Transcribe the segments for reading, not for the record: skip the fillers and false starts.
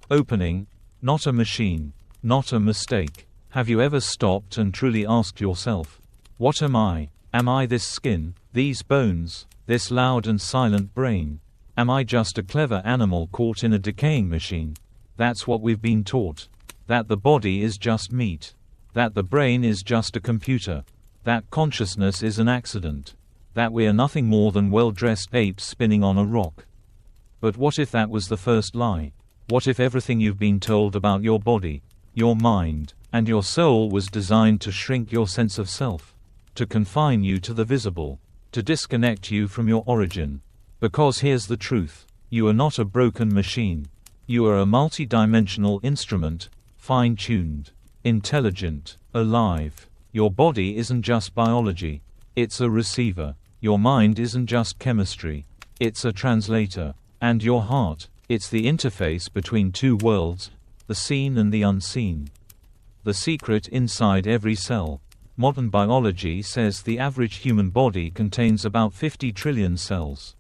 Opening. Not a machine. Not a mistake. Have you ever stopped and truly asked yourself, what am I? Am I this skin, these bones, this loud and silent brain? Am I just a clever animal caught in a decaying machine? That's what we've been taught. That the body is just meat. That the brain is just a computer. That consciousness is an accident. That we are nothing more than well-dressed apes spinning on a rock. But what if that was the first lie? What if everything you've been told about your body, your mind, and your soul was designed to shrink your sense of self? To confine you to the visible? To disconnect you from your origin? Because here's the truth. You are not a broken machine. You are a multi-dimensional instrument, fine-tuned, intelligent, alive. Your body isn't just biology. It's a receiver. Your mind isn't just chemistry. It's a translator. And your heart, it's the interface between two worlds, the seen and the unseen. The secret inside every cell. Modern biology says the average human body contains about 50 trillion cells.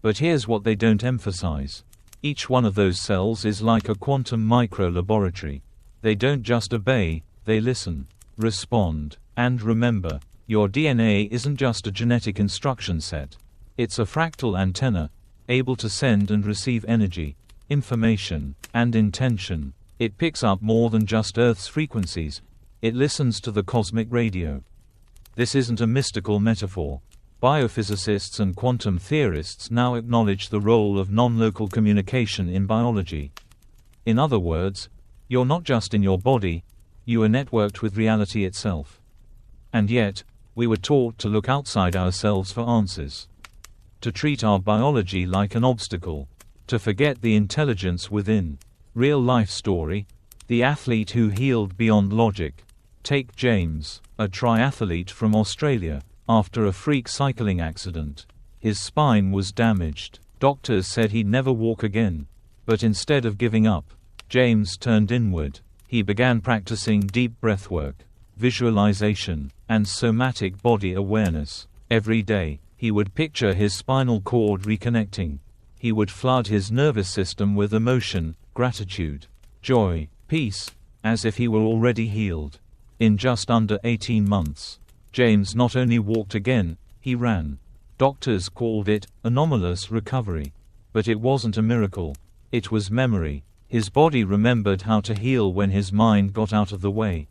But here's what they don't emphasize. Each one of those cells is like a quantum micro-laboratory. They don't just obey, they listen, respond, and remember. Your DNA isn't just a genetic instruction set. It's a fractal antenna, able to send and receive energy, information, and intention. It picks up more than just Earth's frequencies. It listens to the cosmic radio. This isn't a mystical metaphor. Biophysicists and quantum theorists now acknowledge the role of non-local communication in biology. In other words, you're not just in your body, you are networked with reality itself. And yet, we were taught to look outside ourselves for answers. To treat our biology like an obstacle. To forget the intelligence within. Real life story. The athlete who healed beyond logic. Take James, a triathlete from Australia. After a freak cycling accident, his spine was damaged. Doctors said he'd never walk again. But instead of giving up, James turned inward. He began practicing deep breathwork, visualization, and somatic body awareness. Every day, he would picture his spinal cord reconnecting. He would flood his nervous system with emotion, gratitude, joy, peace, as if he were already healed. In just under 18 months, James not only walked again, he ran. Doctors called it anomalous recovery. But it wasn't a miracle. It was memory. His body remembered how to heal when his mind got out of the way.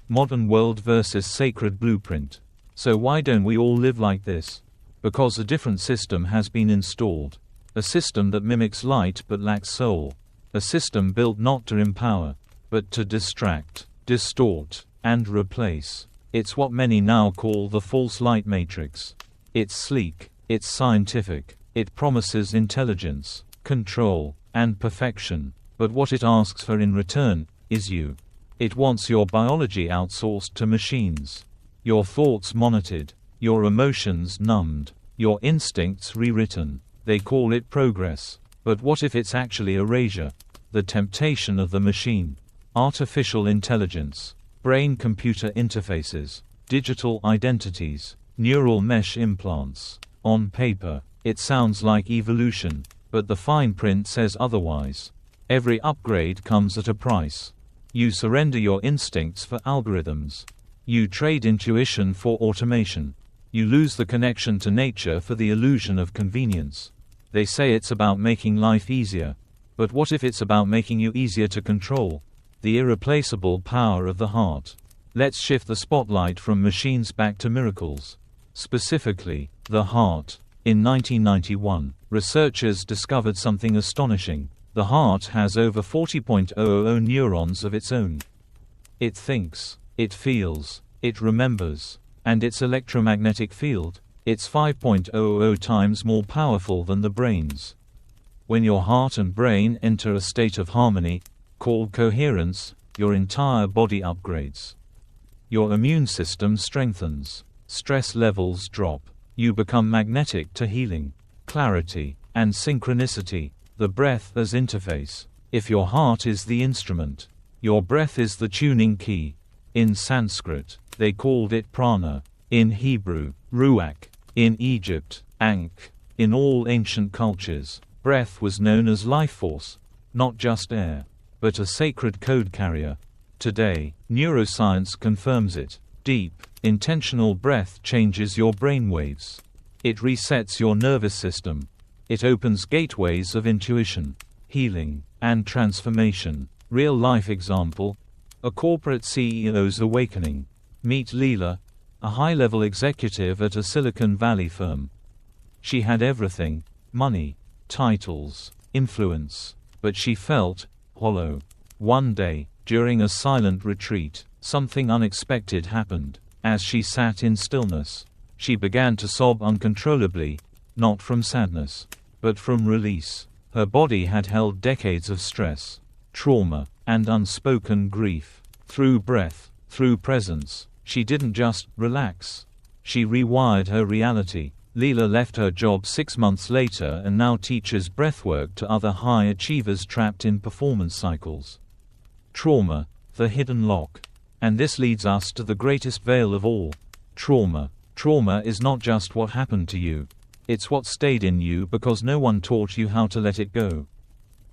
Modern world versus sacred blueprint. So why don't we all live like this? Because a different system has been installed. A system that mimics light but lacks soul. A system built not to empower, but to distract, distort, and replace. It's what many now call the false light matrix. It's sleek, it's scientific, it promises intelligence, control, and perfection. But what it asks for in return is you. It wants your biology outsourced to machines. Your thoughts monitored, your emotions numbed, your instincts rewritten. They call it progress. But what if it's actually erasure? The temptation of the machine. Artificial intelligence. Brain-computer interfaces. Digital identities. Neural mesh implants. On paper, it sounds like evolution, but the fine print says otherwise. Every upgrade comes at a price. You surrender your instincts for algorithms. You trade intuition for automation. You lose the connection to nature for the illusion of convenience. They say it's about making life easier. But what if it's about making you easier to control? The irreplaceable power of the heart. Let's shift the spotlight from machines back to miracles. Specifically, the heart. In 1991, researchers discovered something astonishing. The heart has over 40.000 neurons of its own. It thinks, it feels, it remembers. And its electromagnetic field, it's 5.00 times more powerful than the brain's. When your heart and brain enter a state of harmony, called coherence, your entire body upgrades. Your immune system strengthens. Stress levels drop. You become magnetic to healing, clarity, and synchronicity. The breath as interface. If your heart is the instrument, your breath is the tuning key. In Sanskrit, they called it prana. In Hebrew, ruach. In Egypt, ankh. In all ancient cultures, breath was known as life force. not just air, but a sacred code carrier. Today, neuroscience confirms it. Deep, intentional breath changes your brainwaves. It resets your nervous system. It opens gateways of intuition, healing, and transformation. Real-life example: a corporate CEO's awakening. Meet Leela, a high-level executive at a Silicon Valley firm. She had everything: money, titles, influence, but she felt hollow. One day, during a silent retreat, something unexpected happened. As she sat in stillness, she began to sob uncontrollably, not from sadness, but from release. Her body had held decades of stress, trauma, and unspoken grief. Through breath, through presence, she didn't just relax. She rewired her reality. Leela left her job 6 months later and now teaches breathwork to other high achievers trapped in performance cycles. Trauma, the hidden lock. And this leads us to the greatest veil of all: trauma. Trauma is not just what happened to you. It's what stayed in you because no one taught you how to let it go.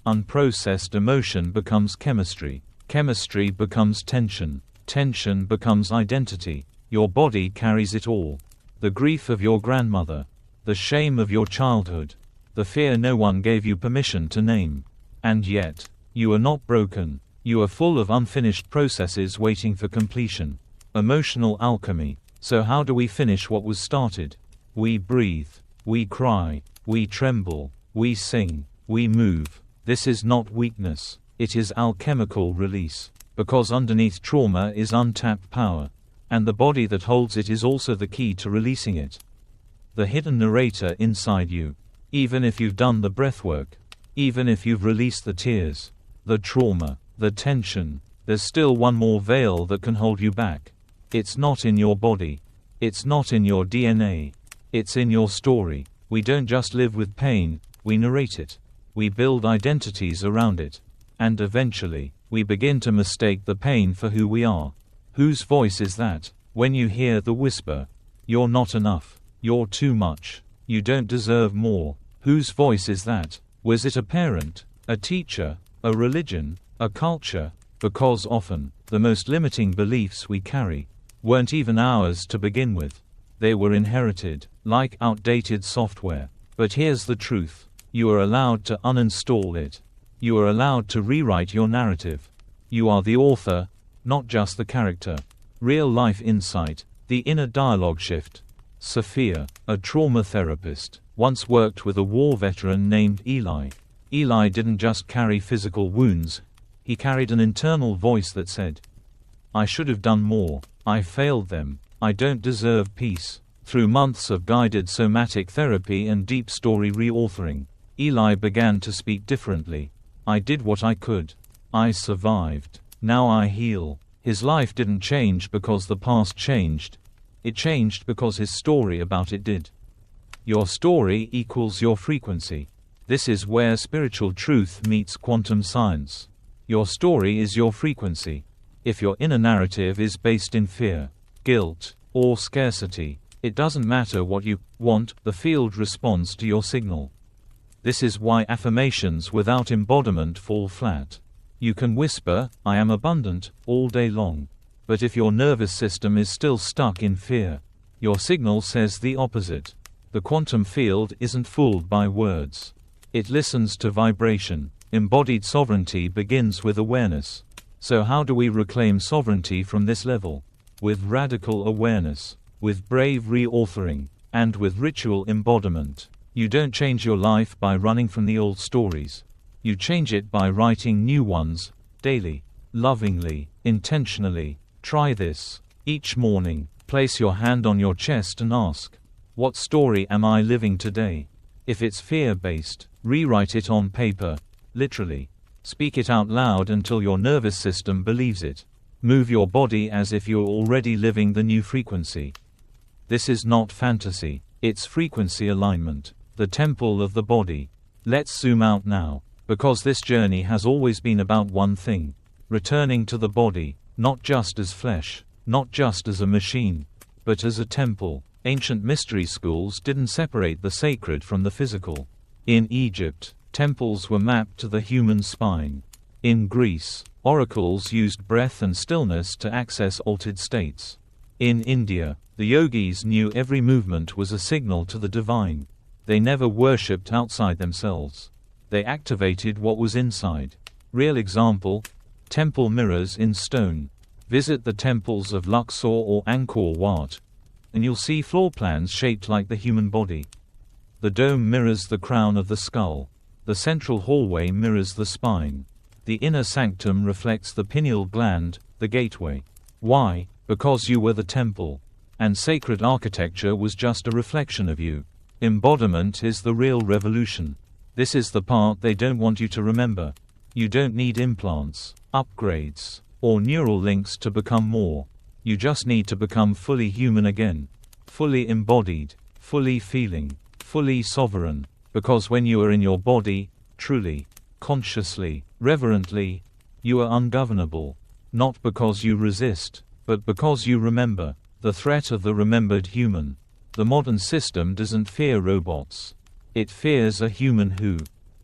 Unprocessed emotion becomes chemistry. Chemistry becomes tension. Tension becomes identity. Your body carries it all. The grief of your grandmother. The shame of your childhood. The fear no one gave you permission to name. And yet, you are not broken. You are full of unfinished processes waiting for completion. Emotional alchemy. So how do we finish what was started? We breathe. We cry. We tremble. We sing. We move. This is not weakness. It is alchemical release. Because underneath trauma is untapped power. And the body that holds it is also the key to releasing it. The hidden narrator inside you. Even if you've done the breathwork. Even if you've released the tears. The trauma. The tension. There's still one more veil that can hold you back. It's not in your body. It's not in your DNA. It's in your story. We don't just live with pain, we narrate it. We build identities around it. And eventually, we begin to mistake the pain for who we are. Whose voice is that? When you hear the whisper, "You're not enough. You're too much. You don't deserve more." Whose voice is that? Was it a parent? A teacher? A religion? A culture? Because often, the most limiting beliefs we carry weren't even ours to begin with. They were inherited, like outdated software. But here's the truth. You are allowed to uninstall it. You are allowed to rewrite your narrative. You are the author, not just the character. Real-life insight, the inner dialogue shift. Sophia, a trauma therapist, once worked with a war veteran named Eli. Eli didn't just carry physical wounds. He carried an internal voice that said, "I should have done more. I failed them. I don't deserve peace." Through months of guided somatic therapy and deep story reauthoring, Eli began to speak differently. "I did what I could. I survived. Now I heal." His life didn't change because the past changed. It changed because his story about it did. Your story equals your frequency. This is where spiritual truth meets quantum science. Your story is your frequency. If your inner narrative is based in fear, guilt, or scarcity, it doesn't matter what you want, the field responds to your signal. This is why affirmations without embodiment fall flat. You can whisper, "I am abundant," all day long. But if your nervous system is still stuck in fear, your signal says the opposite. The quantum field isn't fooled by words. It listens to vibration. Embodied sovereignty begins with awareness. So how do we reclaim sovereignty from this level? With radical awareness, with brave reauthoring, and with ritual embodiment. You don't change your life by running from the old stories. You change it by writing new ones, daily, lovingly, intentionally. Try this. Each morning, place your hand on your chest and ask, "What story am I living today?" If it's fear-based, rewrite it on paper. Literally. Speak it out loud until your nervous system believes it. Move your body as if you're already living the new frequency. This is not fantasy. It's frequency alignment. The temple of the body. Let's zoom out now. Because this journey has always been about one thing. Returning to the body, not just as flesh, not just as a machine, but as a temple. Ancient mystery schools didn't separate the sacred from the physical. In Egypt, Temples were mapped to the human spine. In Greece, oracles used breath and stillness to access altered states. In India, the yogis knew every movement was a signal to the divine. They never worshipped outside themselves. They activated what was inside. Real example: temple mirrors in stone. Visit the temples of Luxor or Angkor Wat, and you'll see floor plans shaped like the human body. The dome mirrors the crown of the skull. The central hallway mirrors the spine. The inner sanctum reflects the pineal gland, the gateway. Why? Because you were the temple. And sacred architecture was just a reflection of you. Embodiment is the real revolution. This is the part they don't want you to remember. You don't need implants, upgrades, or neural links to become more. You just need to become fully human again. Fully embodied, fully feeling, fully sovereign. Because when you are in your body, truly, consciously, reverently, you are ungovernable. Not because you resist, but because you remember. The threat of the remembered human. The modern system doesn't fear robots. It fears a human who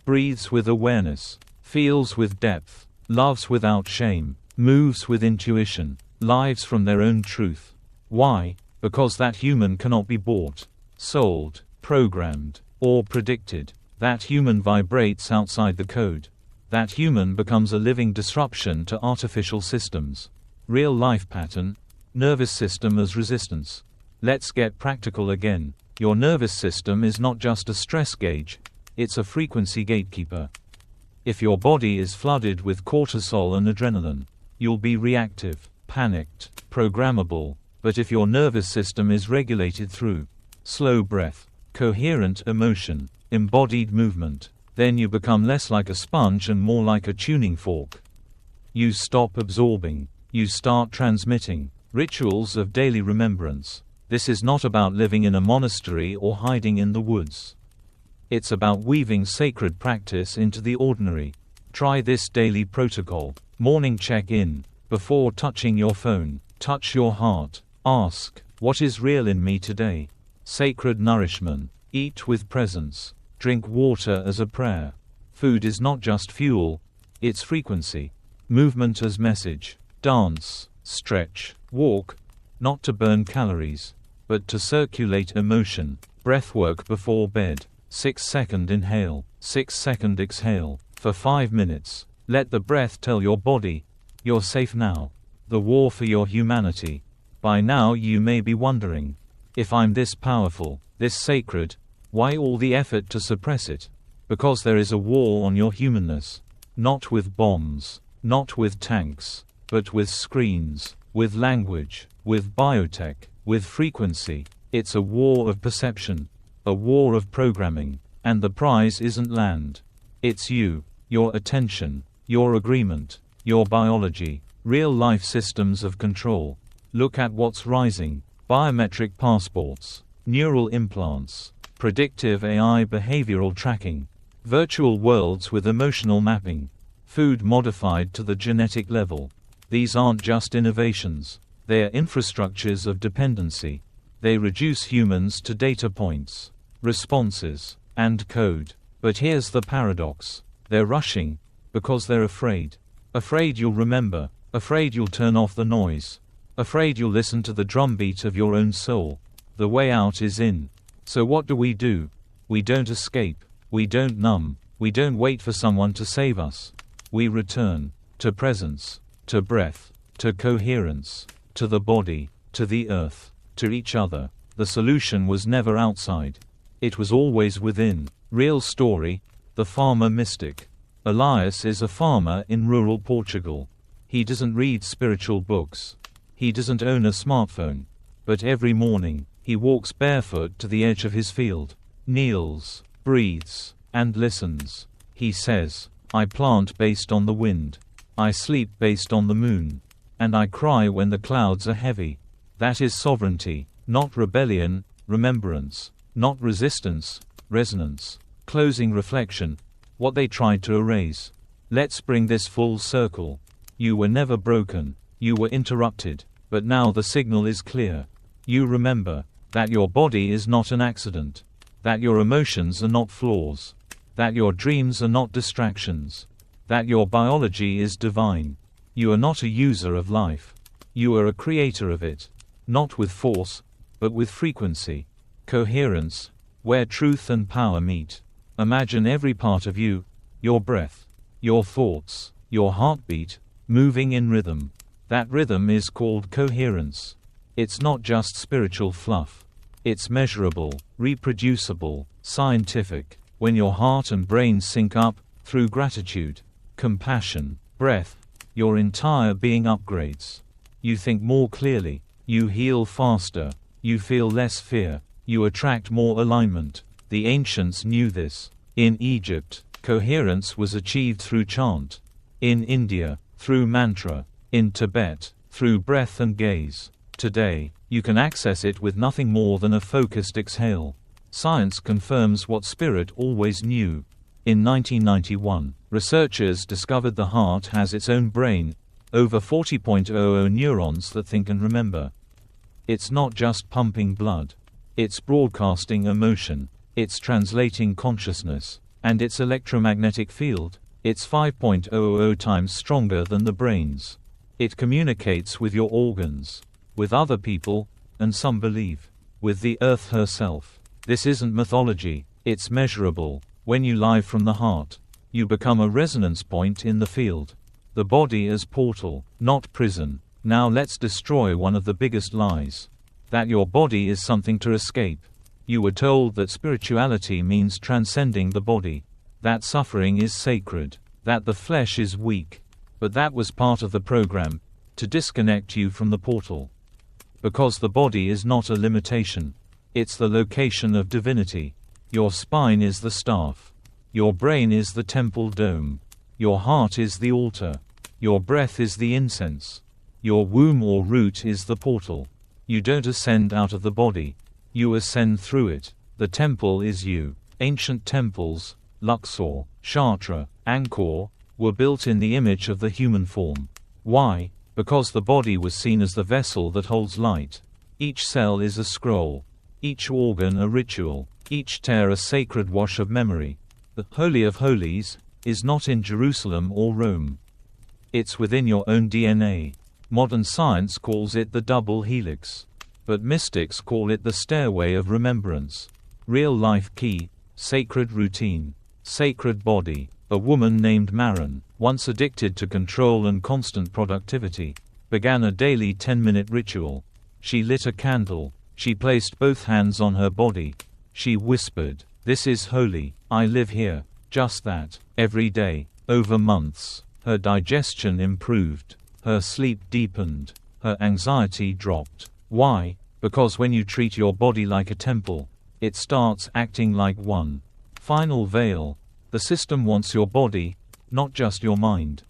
breathes with awareness, feels with depth, loves without shame, moves with intuition, lives from their own truth. Why? Because that human cannot be bought, sold, programmed, or predicted. That human vibrates outside the code. That human becomes a living disruption to artificial systems. Real life pattern: nervous system as resistance. Let's get practical again. Your nervous system is not just a stress gauge, it's a frequency gatekeeper. If your body is flooded with cortisol and adrenaline, you'll be reactive, panicked, programmable. But if your nervous system is regulated through slow breath, coherent emotion, embodied movement, then you become less like a sponge and more like a tuning fork. You stop absorbing, you start transmitting. Rituals of daily remembrance. This is not about living in a monastery or hiding in the woods. It's about weaving sacred practice into the ordinary. Try this daily protocol. Morning check-in. Before touching your phone, touch your heart. Ask, what is real in me today? Sacred nourishment. Eat with presence. Drink water as a prayer. Food is not just fuel, it's frequency. Movement as message. Dance, stretch, walk, not to burn calories, but to circulate emotion. Breathwork before bed. 6-second inhale, 6-second exhale, for 5 minutes. Let the breath tell your body, you're safe now. The war for your humanity. By now you may be wondering, if I'm this powerful, this sacred, why all the effort to suppress it? Because there is a war on your humanness. Not with bombs, not with tanks, but with screens, with language, with biotech, with frequency. It's a war of perception, a war of programming, and the prize isn't land. It's you, your attention, your agreement, your biology, real-life systems of control. Look at what's rising: biometric passports, neural implants, predictive AI behavioral tracking, virtual worlds with emotional mapping, food modified to the genetic level. These aren't just innovations. They are infrastructures of dependency. They reduce humans to data points, responses, and code. But here's the paradox. They're rushing because they're afraid. Afraid you'll remember. Afraid you'll turn off the noise. Afraid you'll listen to the drumbeat of your own soul. The way out is in. So what do? We don't escape. We don't numb. We don't wait for someone to save us. We return to presence, to breath, to coherence, to the body, to the earth, to each other. The solution was never outside. It was always within. Real story: the farmer mystic. Elias is a farmer in rural Portugal. He doesn't read spiritual books. He doesn't own a smartphone. But every morning, he walks barefoot to the edge of his field, kneels, breathes, and listens. He says, I plant based on the wind. I sleep based on the moon. And I cry when the clouds are heavy. That is sovereignty, not rebellion, remembrance, not resistance, resonance. Closing reflection: what they tried to erase. Let's bring this full circle. You were never broken. You were interrupted. But now the signal is clear. You remember that your body is not an accident. That your emotions are not flaws. That your dreams are not distractions. That your biology is divine. You are not a user of life. You are a creator of it. Not with force, but with frequency. Coherence, where truth and power meet. Imagine every part of you, your breath, your thoughts, your heartbeat, moving in rhythm. That rhythm is called coherence. It's not just spiritual fluff. It's measurable, reproducible, scientific. When your heart and brain sync up, through gratitude, compassion, breath, your entire being upgrades. You think more clearly. You heal faster. You feel less fear. You attract more alignment. The ancients knew this. In Egypt, coherence was achieved through chant. In India, through mantra. In Tibet, through breath and gaze. Today, you can access it with nothing more than a focused exhale. Science confirms what spirit always knew. In 1991, researchers discovered the heart has its own brain, over 40.00 neurons that think and remember. It's not just pumping blood. It's broadcasting emotion. It's translating consciousness. And its electromagnetic field, it's 5.00 times stronger than the brain's. It communicates with your organs, with other people, and some believe, with the earth herself. This isn't mythology, it's measurable. When you live from the heart, you become a resonance point in the field. The body as portal, not prison. Now let's destroy one of the biggest lies. That your body is something to escape. You were told that spirituality means transcending the body. That suffering is sacred. That the flesh is weak. But that was part of the program, to disconnect you from the portal. Because the body is not a limitation. It's the location of divinity. Your spine is the staff. Your brain is the temple dome. Your heart is the altar. Your breath is the incense. Your womb or root is the portal. You don't ascend out of the body. You ascend through it. The temple is you. Ancient temples, Luxor, Chartres, Angkor, were built in the image of the human form. Why? Because the body was seen as the vessel that holds light. Each cell is a scroll. Each organ a ritual. Each tear a sacred wash of memory. The Holy of Holies is not in Jerusalem or Rome. It's within your own DNA. Modern science calls it the double helix. But mystics call it the stairway of remembrance. Real life key, sacred routine, sacred body. A woman named Marin, once addicted to control and constant productivity, began a daily 10-minute ritual. She lit a candle. She placed both hands on her body. She whispered, "This is holy, I live here." Just that. Every day. Over months. Her digestion improved. Her sleep deepened. Her anxiety dropped. Why? Because when you treat your body like a temple, it starts acting like one. Final veil. The system wants your body, not just your mind.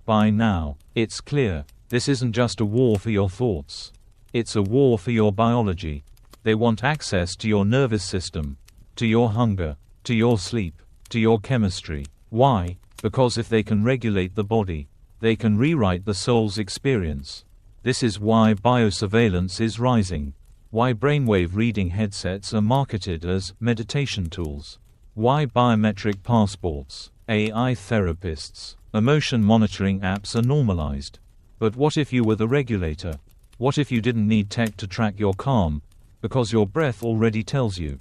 By now, it's clear, this isn't just a war for your thoughts. It's a war for your biology. They want access to your nervous system, to your hunger, to your sleep, to your chemistry. Why? Because if they can regulate the body, they can rewrite the soul's experience. This is why biosurveillance is rising. Why brainwave reading headsets are marketed as meditation tools. Why biometric passports, AI therapists, emotion monitoring apps are normalized. But what if you were the regulator? What if you didn't need tech to track your calm, because your breath already tells you?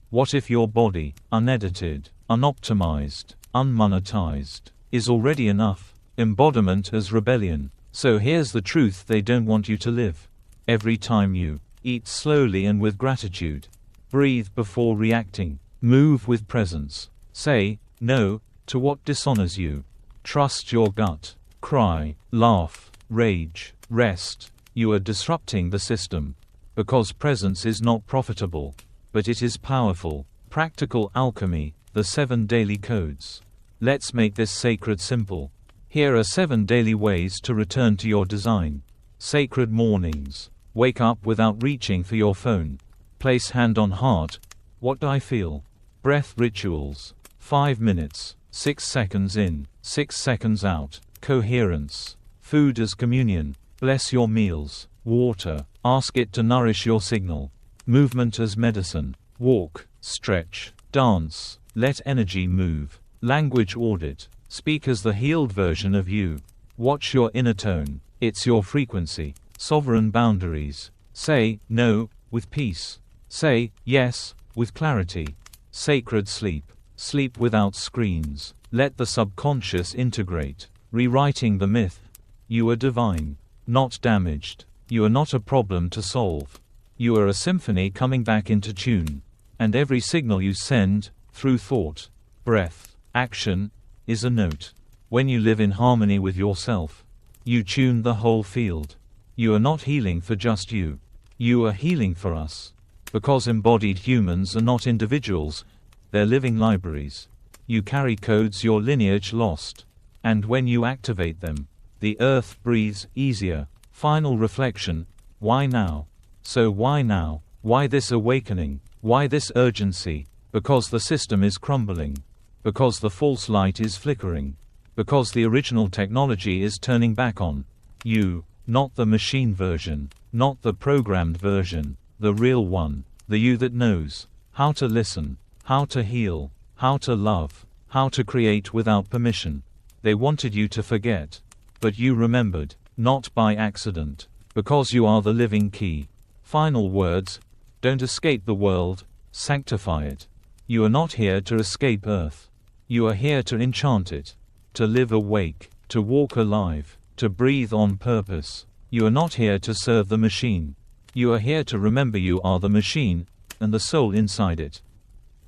What if your body, unedited, unoptimized, unmonetized, is already enough? Embodiment as rebellion. So here's the truth they don't want you to live. Every time you eat slowly and with gratitude, breathe before reacting, move with presence, say no to what dishonors you, trust your gut, cry, laugh, rage, rest, you are disrupting the system. Because presence is not profitable, but it is powerful. Practical alchemy, the 7 daily codes. Let's make this sacred simple. Here are 7 daily ways to return to your design. Sacred mornings. Wake up without reaching for your phone. Place hand on heart. What do I feel? Breath rituals. 5 minutes. 6 seconds in. 6 seconds out. Coherence. Food as communion. Bless your meals. Water. Ask it to nourish your signal. Movement as medicine. Walk. Stretch. Dance. Let energy move. Language audit. Speak as the healed version of you. Watch your inner tone. It's your frequency. Sovereign boundaries. Say no with peace. Say yes with clarity. Sacred sleep. Sleep without screens. Let the subconscious integrate. Rewriting the myth. You are divine, not damaged. You are not a problem to solve. You are a symphony coming back into tune. And every signal you send, through thought, breath, action, is a note. When you live in harmony with yourself, you tune the whole field. You are not healing for just you. You are healing for us. Because embodied humans are not individuals, they're living libraries. You carry codes your lineage lost. And when you activate them, the earth breathes easier. Final reflection. Why now? So why now? Why this awakening? Why this urgency? Because the system is crumbling. Because the false light is flickering. Because the original technology is turning back on you, not the machine version, not the programmed version, the real one, the you that knows how to listen, how to heal, how to love, how to create without permission. They wanted you to forget. But you remembered, not by accident, because you are the living key. Final words. Don't escape the world, sanctify it. You are not here to escape Earth. You are here to enchant it. To live awake, to walk alive, to breathe on purpose. You are not here to serve the machine. You are here to remember you are the machine, and the soul inside it.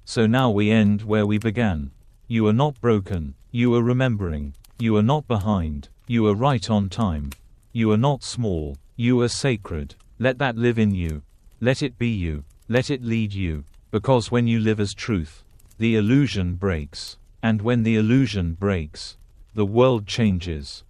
So now we end where we began. You are not broken. You are remembering. You are not behind. You are right on time. You are not small. You are sacred. Let that live in you. Let it be you. Let it lead you. Because when you live as truth, the illusion breaks. And when the illusion breaks, the world changes.